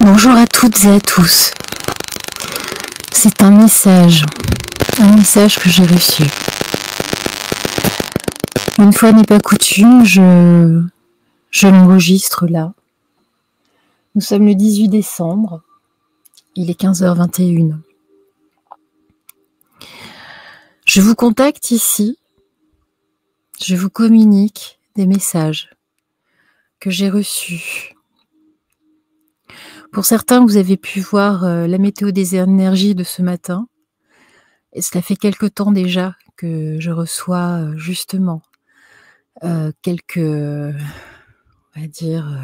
Bonjour à toutes et à tous. C'est un message que j'ai reçu. Une fois n'est pas coutume, je l'enregistre là. Nous sommes le 18 décembre, il est 15h21. Je vous contacte ici, je vous communique des messages que j'ai reçus. Pour certains, vous avez pu voir la météo des énergies de ce matin. Et cela fait quelque temps déjà que je reçois justement quelques, on va dire,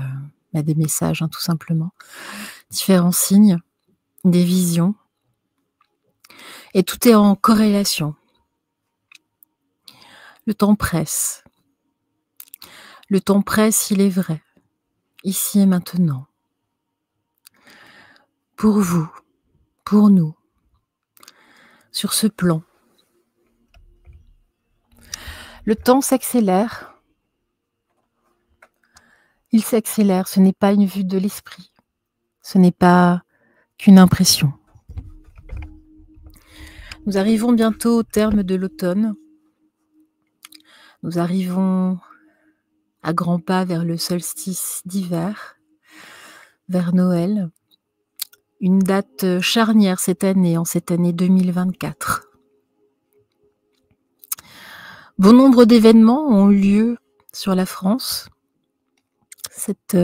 des messages, tout simplement. Différents signes, des visions. Et tout est en corrélation. Le temps presse. Le temps presse, il est vrai. Ici et maintenant. Pour vous, pour nous, sur ce plan. Le temps s'accélère. Il s'accélère, ce n'est pas une vue de l'esprit. Ce n'est pas qu'une impression. Nous arrivons bientôt au terme de l'automne. Nous arrivons à grands pas vers le solstice d'hiver, vers Noël. Une date charnière cette année, en cette année 2024. Bon nombre d'événements ont eu lieu sur la France cette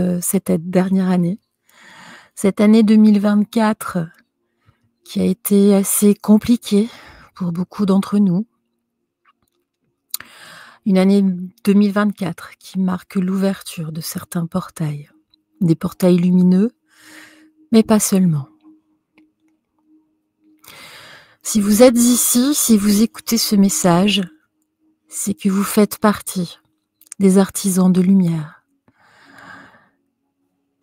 dernière année. Cette année 2024 qui a été assez compliquée pour beaucoup d'entre nous. Une année 2024 qui marque l'ouverture de certains portails. Des portails lumineux, mais pas seulement. Si vous êtes ici, si vous écoutez ce message, c'est que vous faites partie des artisans de lumière.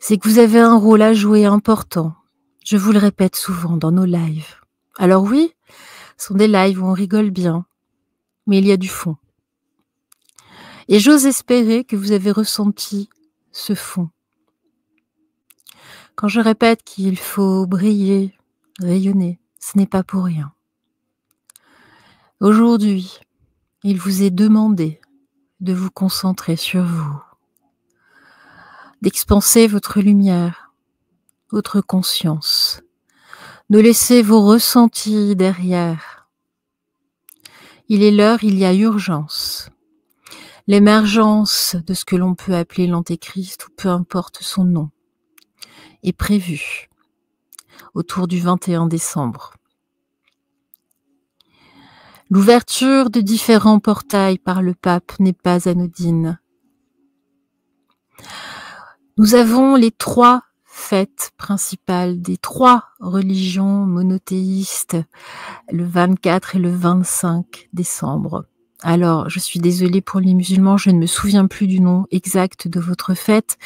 C'est que vous avez un rôle à jouer important. Je vous le répète souvent dans nos lives. Alors oui, ce sont des lives où on rigole bien, mais il y a du fond. Et j'ose espérer que vous avez ressenti ce fond. Quand je répète qu'il faut briller, rayonner, ce n'est pas pour rien. Aujourd'hui, il vous est demandé de vous concentrer sur vous, d'expanser votre lumière, votre conscience, de laisser vos ressentis derrière. Il est l'heure, il y a urgence. L'émergence de ce que l'on peut appeler l'antéchrist, ou peu importe son nom, est prévue autour du 21 décembre. L'ouverture de différents portails par le pape n'est pas anodine. Nous avons les 3 fêtes principales des 3 religions monothéistes, le 24 et le 25 décembre. Alors, je suis désolée pour les musulmans, je ne me souviens plus du nom exact de votre fête,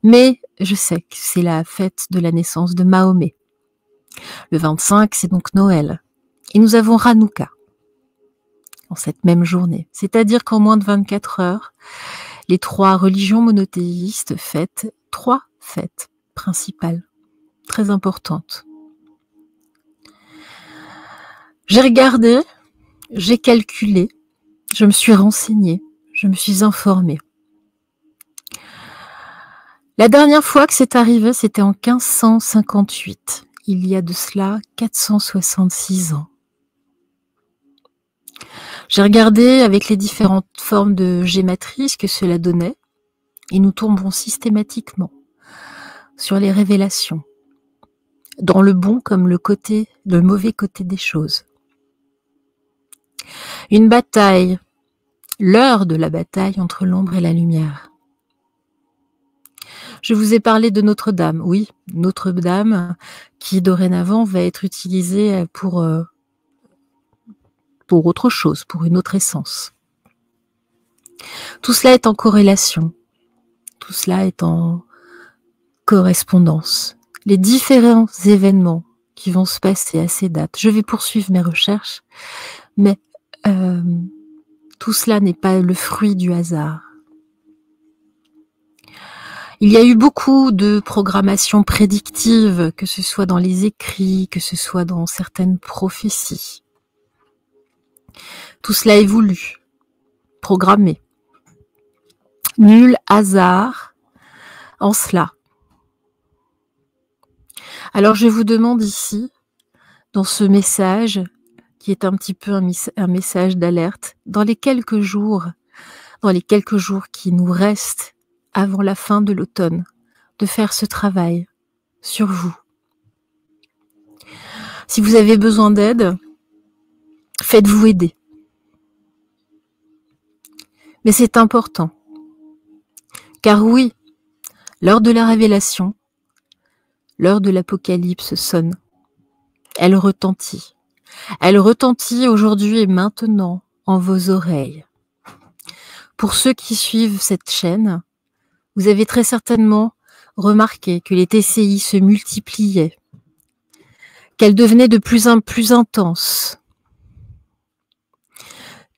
mais je sais que c'est la fête de la naissance de Mahomet. Le 25, c'est donc Noël. Et nous avons Hanouka en cette même journée. C'est-à-dire qu'en moins de 24 heures, les 3 religions monothéistes fêtent 3 fêtes principales, très importantes. J'ai regardé, j'ai calculé, je me suis renseignée, je me suis informée. La dernière fois que c'est arrivé, c'était en 1558. Il y a de cela 466 ans. J'ai regardé avec les différentes formes de gématrie ce que cela donnait, et nous tombons systématiquement sur les révélations, dans le bon comme le mauvais côté des choses. Une bataille, l'heure de la bataille entre l'ombre et la lumière. Je vous ai parlé de Notre-Dame, oui, Notre-Dame qui dorénavant va être utilisée pour autre chose, pour une autre essence. Tout cela est en corrélation, tout cela est en correspondance. Les différents événements qui vont se passer à ces dates, je vais poursuivre mes recherches, mais tout cela n'est pas le fruit du hasard. Il y a eu beaucoup de programmation prédictive, que ce soit dans les écrits, que ce soit dans certaines prophéties. Tout cela est voulu, programmé. Nul hasard en cela. Alors je vous demande ici, dans ce message, qui est un petit peu un message d'alerte, dans les quelques jours qui nous restent avant la fin de l'automne, de faire ce travail sur vous. Si vous avez besoin d'aide, faites-vous aider. Mais c'est important. Car oui, l'heure de la révélation, l'heure de l'Apocalypse sonne. Elle retentit. Elle retentit aujourd'hui et maintenant en vos oreilles. Pour ceux qui suivent cette chaîne, vous avez très certainement remarqué que les TCI se multipliaient, qu'elles devenaient de plus en plus intenses,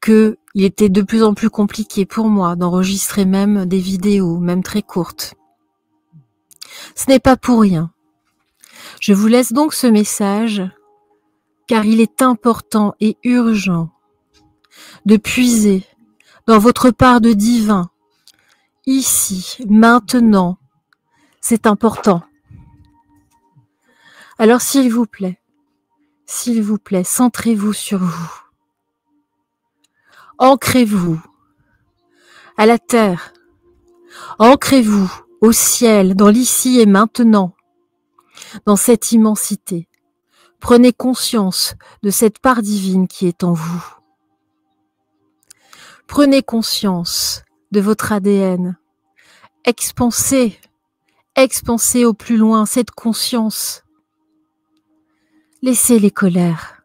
qu'il était de plus en plus compliqué pour moi d'enregistrer même des vidéos, même très courtes. Ce n'est pas pour rien. Je vous laisse donc ce message, car il est important et urgent de puiser dans votre part de divin, ici, maintenant. C'est important. Alors s'il vous plaît, centrez-vous sur vous. Ancrez-vous à la terre. Ancrez-vous au ciel, dans l'ici et maintenant, dans cette immensité. Prenez conscience de cette part divine qui est en vous. Prenez conscience de votre ADN. Expansez au plus loin cette conscience. Laissez les colères.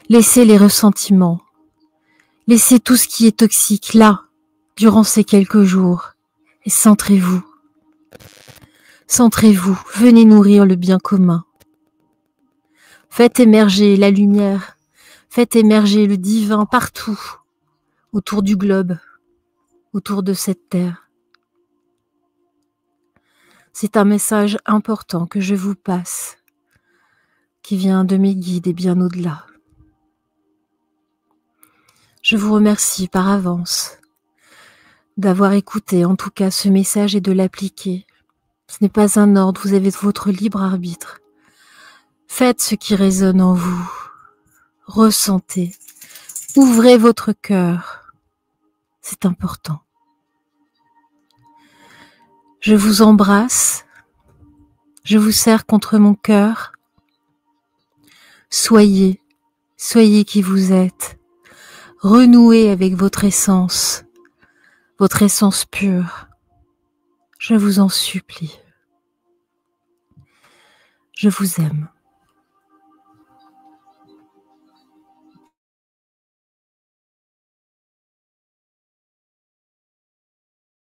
Laissez les ressentiments. Laissez tout ce qui est toxique là, durant ces quelques jours. Et centrez-vous. Centrez-vous. Venez nourrir le bien commun. Faites émerger la lumière. Faites émerger le divin partout, autour du globe, autour de cette terre. C'est un message important que je vous passe, qui vient de mes guides et bien au-delà. Je vous remercie par avance d'avoir écouté en tout cas ce message et de l'appliquer. Ce n'est pas un ordre, vous avez votre libre arbitre. Faites ce qui résonne en vous. Ressentez. Ouvrez votre cœur. C'est important. Je vous embrasse. Je vous serre contre mon cœur. Soyez qui vous êtes. Renouez avec votre essence pure. Je vous en supplie. Je vous aime.